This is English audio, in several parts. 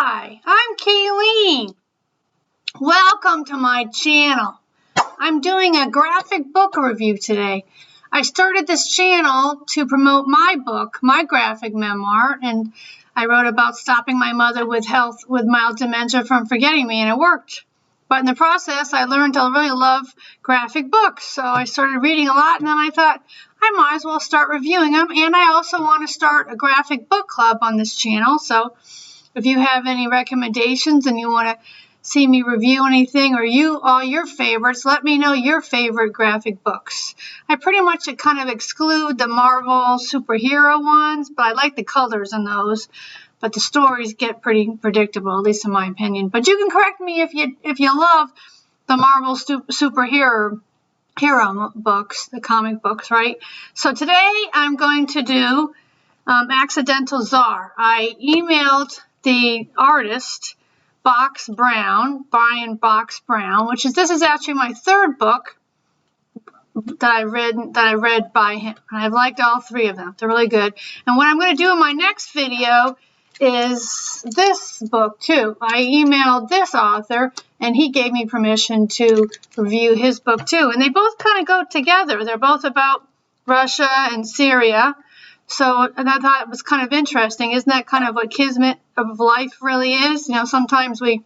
Hi, I'm Kayleen. Welcome to my channel. I'm doing a graphic book review today. I started this channel to promote my book, my graphic memoir, and I wrote about stopping my mother with mild dementia from forgetting me, and it worked. But in the process, I learned to really love graphic books. So I started reading a lot, and then I thought I might as well start reviewing them. And I also want to start a graphic book club on this channel. So if you have any recommendations and you want to see me review anything or all your favorites, let me know your favorite graphic books. I pretty much kind of exclude the Marvel superhero ones, but I like the colors in those. But the stories get pretty predictable, at least in my opinion. But you can correct me if you love the Marvel superhero books, the comic books, right? So today I'm going to do Accidental Czar. I emailed the artist Brian Box Brown, this is actually my third book that I read by him. I've liked all three of them. They're really good. And what I'm going to do in my next video is this book too. I emailed this author and he gave me permission to review his book too. And they both kind of go together. They're both about Russia and Syria. So and I thought it was kind of interesting. Isn't that kind of what kismet of life really is? You know, sometimes we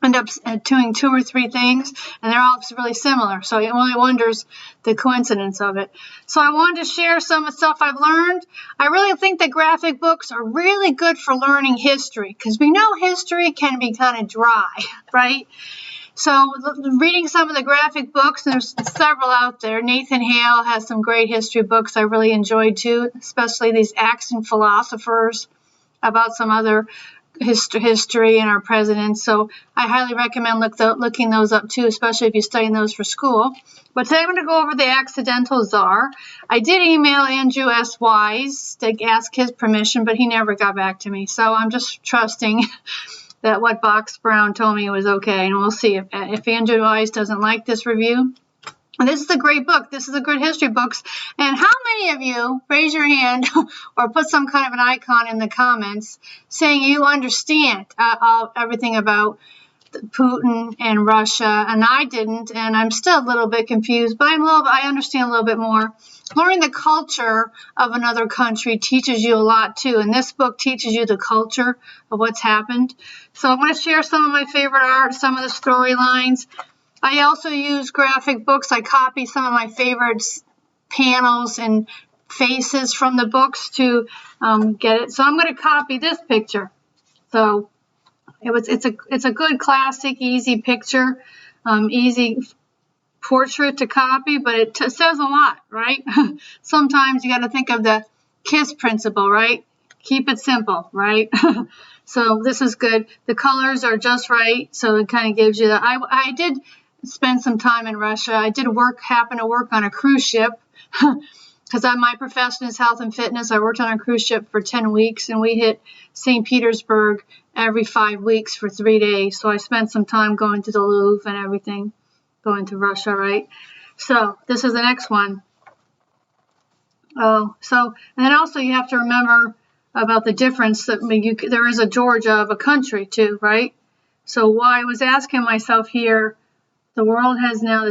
end up doing two or three things, and they're all really similar. So it really wonders the coincidence of it. So I wanted to share some of the stuff I've learned. I really think that graphic books are really good for learning history, because we know history can be kind of dry, right? So reading some of the graphic books, there's several out there. Nathan Hale has some great history books I really enjoyed too, especially these Accent Philosophers about some other history and our presidents. So I highly recommend looking those up too, especially if you're studying those for school. But today I'm going to go over the Accidental Czar. I did email Andrew Weiss to ask his permission, but he never got back to me. So I'm just trusting that what Box Brown told me was okay, and we'll see if Andrew Weiss doesn't like this review. And this is a great book. This is a good history books. And how many of you, raise your hand or put some kind of an icon in the comments saying you understand everything about Putin and Russia? And I didn't, and I'm still a little bit confused, but I understand a little bit more. Learning the culture of another country teaches you a lot too, and this book teaches you the culture of what's happened. So I'm going to share some of my favorite art, some of the storylines. I also use graphic books. I copy some of my favorite panels and faces from the books to get it. So I'm going to copy this picture. So it's a good classic, easy picture, easy portrait to copy, but it says a lot, right? Sometimes you got to think of the KISS principle, right? Keep it simple, right? So this is good. The colors are just right, so it kind of gives you the. I did spend some time in Russia. I did happen to work on a cruise ship because my profession is health and fitness. I worked on a cruise ship for 10 weeks, and we hit St. Petersburg every 5 weeks for 3 days. So I spent some time going to the Louvre and everything, going to Russia, right? So this is the next one. And then also you have to remember about the difference that there is a Georgia of a country too, right? So while I was asking myself here, the world has now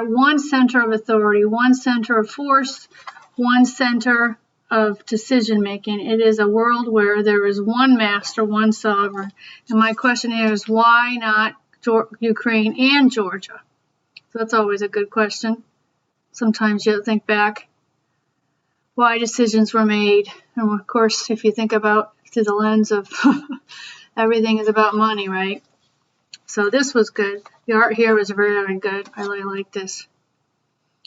one center of authority, one center of force, one center of decision making. It is a world where there is one master, one sovereign. And my question here is, why not Ukraine and Georgia? So that's always a good question. Sometimes you think back why decisions were made. And of course, if you think about through the lens of everything is about money, right? So this was good. The art here was very, very good. I really like this.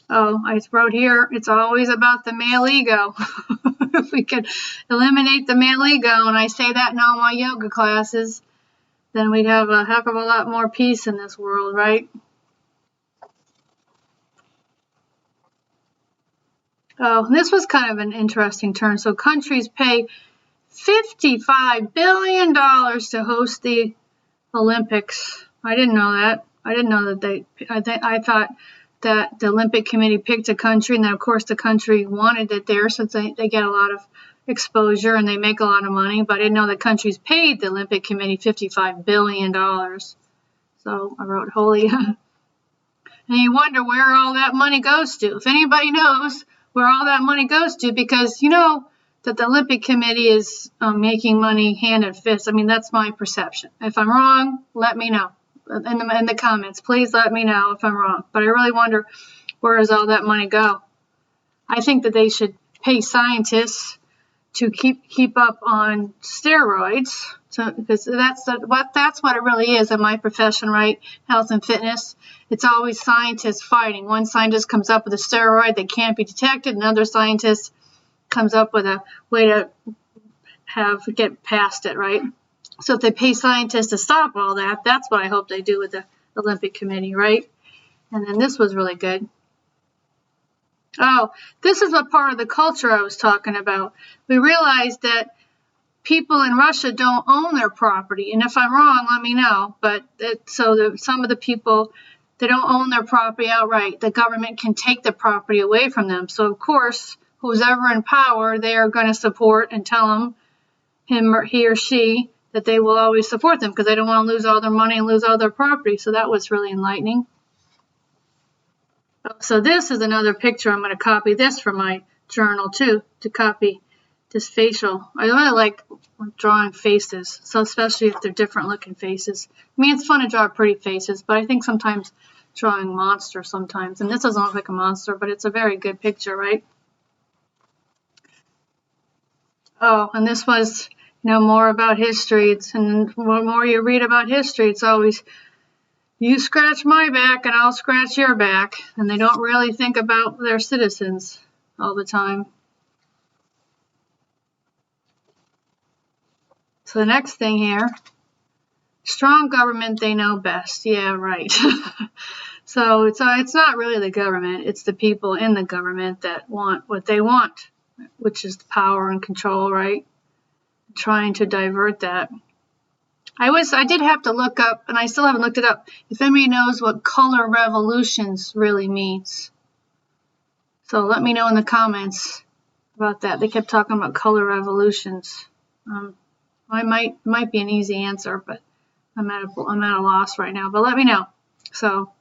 Oh, I wrote here, it's always about the male ego. If we could eliminate the male ego, and I say that in all my yoga classes, then we'd have a heck of a lot more peace in this world, right? Oh, this was kind of an interesting turn. So countries pay $55 billion to host the Olympics. I didn't know that. I didn't know that I thought that the Olympic Committee picked a country, and then of course the country wanted it there, since they get a lot of exposure and they make a lot of money, but I didn't know the countries paid the Olympic Committee $55 billion. So I wrote holy. And you wonder where all that money goes to. If anybody knows where all that money goes to, because you know that the Olympic Committee is making money hand and fist. I mean, that's my perception. If I'm wrong, let me know in the comments. Please let me know if I'm wrong. But I really wonder, where does all that money go? I think that they should pay scientists to keep up on steroids, because that's what it really is in my profession, right? Health and fitness. It's always scientists fighting. One scientist comes up with a steroid that can't be detected, another scientist comes up with a way to get past it, right? So if they pay scientists to stop all that, that's what I hope they do with the Olympic Committee, right? And then this was really good. Oh, this is what part of the culture I was talking about. We realized that people in Russia don't own their property. And if I'm wrong, let me know. But some of the people, they don't own their property outright. The government can take the property away from them. So, of course, who's ever in power, they are going to support and tell he or she, that they will always support them because they don't want to lose all their money and lose all their property. So that was really enlightening. So this is another picture. I'm going to copy this from my journal too, to copy this facial. I really like drawing faces, so especially if they're different looking faces. I mean, it's fun to draw pretty faces, but I think sometimes drawing monsters sometimes. And this doesn't look like a monster, but it's a very good picture, right? Oh, and this was, more about history. And the more you read about history, it's always, you scratch my back and I'll scratch your back. And they don't really think about their citizens all the time. So the next thing here, strong government, they know best. Yeah, right. So it's not really the government. It's the people in the government that want what they want, which is power and control, right? Trying to divert that. I did have to look up, and I still haven't looked it up, if anybody knows what color revolutions really means. So let me know in the comments about that. They kept talking about color revolutions. I might be an easy answer, but I'm at a loss right now. But let me know. So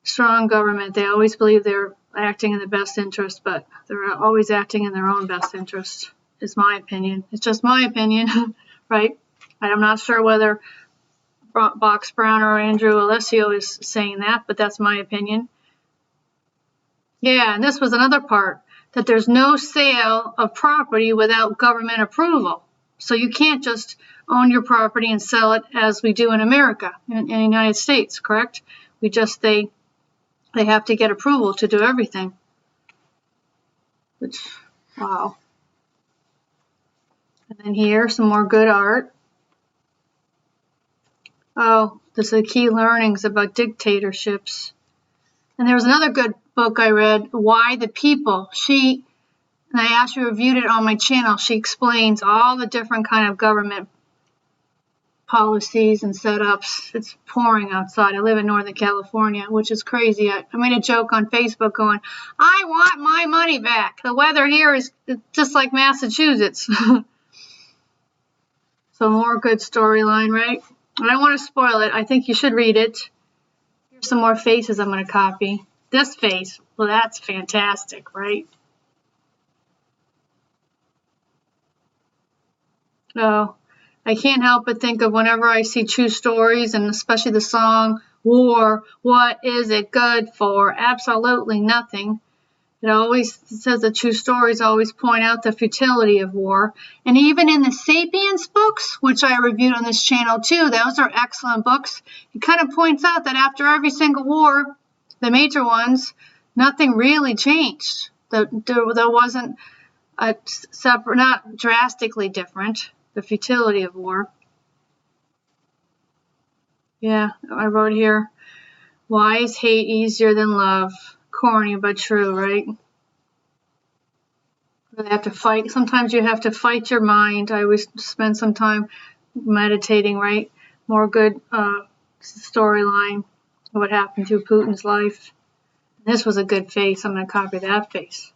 strong government, they always believe they're acting in the best interest, but they're always acting in their own best interest, is my opinion. It's just my opinion, right? I'm not sure whether Box Brown or Andrew Alessio is saying that, but that's my opinion. Yeah, and this was another part, that there's no sale of property without government approval. So you can't just own your property and sell it as we do in America, in the United States, correct? They have to get approval to do everything. Which, wow. And then here, some more good art. Oh, this is key learnings about dictatorships. And there was another good book I read, Why the People. And I actually reviewed it on my channel. She explains all the different kind of government policies and setups. It's pouring outside. I live in Northern California, which is crazy. I made a joke on Facebook going, I want my money back. The weather here is just like Massachusetts. So more good storyline, right? I don't want to spoil it. I think you should read it. Here's some more faces I'm going to copy. This face, well, that's fantastic, right? Oh, I can't help but think of whenever I see true stories, and especially the song, War, what is it good for? Absolutely nothing. It always says the true stories always point out the futility of war. And even in the Sapiens books, which I reviewed on this channel too, those are excellent books. It kind of points out that after every single war, the major ones, nothing really changed. There wasn't a separate, not drastically different, the futility of war. Yeah, I wrote here, why is hate easier than love? Corny but true, right? You have to fight. Sometimes you have to fight your mind. I always spend some time meditating, right? More good storyline, what happened to Putin's life. This was a good face. I'm going to copy that face.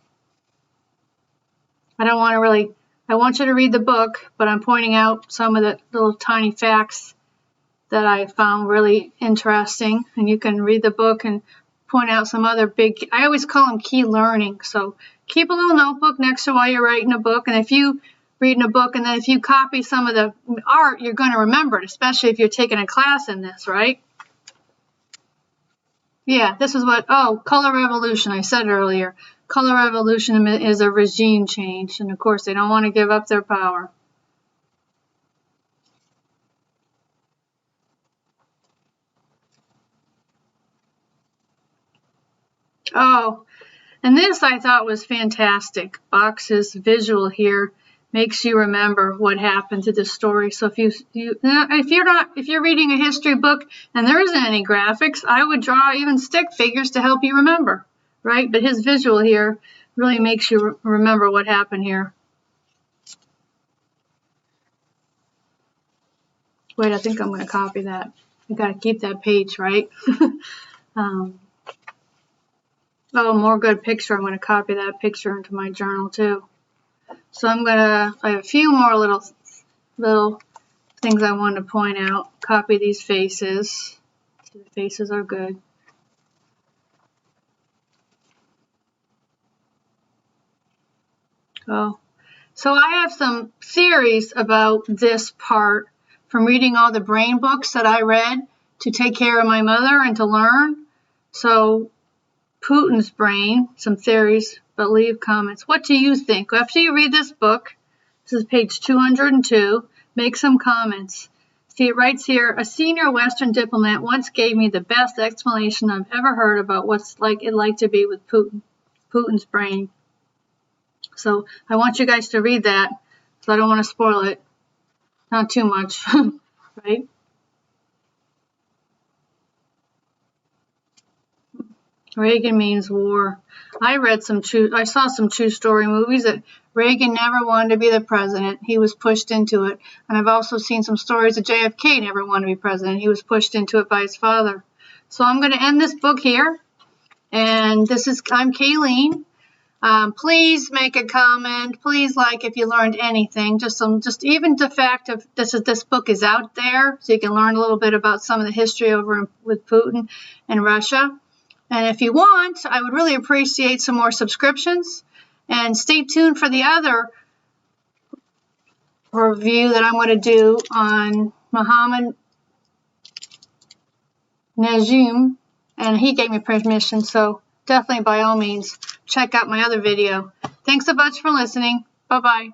I don't want to really, I want you to read the book, but I'm pointing out some of the little tiny facts that I found really interesting. And you can read the book and point out some other big, I always call them key learning. So keep a little notebook next to while you're writing a book. And if you reading a book and then if you copy some of the art, you're going to remember it, especially if you're taking a class in this, right? Yeah, this is what, oh, color revolution, I said earlier. Color revolution is a regime change, and of course they don't want to give up their power. Oh, and this I thought was fantastic. Box's visual here makes you remember what happened to this story. So if you're reading a history book and there isn't any graphics, I would draw even stick figures to help you remember, right? But his visual here really makes you remember what happened here. Wait, I think I'm going to copy that. I got to keep that page, right? Oh, more good picture. I'm going to copy that picture into my journal too. So I have a few more little things I want to point out. Copy these faces. The faces are good. Oh, so I have some theories about this part from reading all the brain books that I read to take care of my mother and to learn. So Putin's brain, some theories, but leave comments. What do you think? After you read this book, this is page 202, make some comments. See, it writes here, a senior Western diplomat once gave me the best explanation I've ever heard about what's it like to be with Putin's brain. So I want you guys to read that, so I don't want to spoil it. Not too much, right? Reagan means war. I saw some true story movies that Reagan never wanted to be the president. He was pushed into it. And I've also seen some stories that JFK never wanted to be president. He was pushed into it by his father. So I'm going to end this book here. And I'm Kayleen. Please make a comment. Please like if you learned anything. Just even the fact of this book is out there, so you can learn a little bit about some of the history over with Putin and Russia. And if you want, I would really appreciate some more subscriptions. And stay tuned for the other review that I'm going to do on Mohammed Najim. And he gave me permission, so definitely by all means check out my other video. Thanks so much for listening. Bye-bye.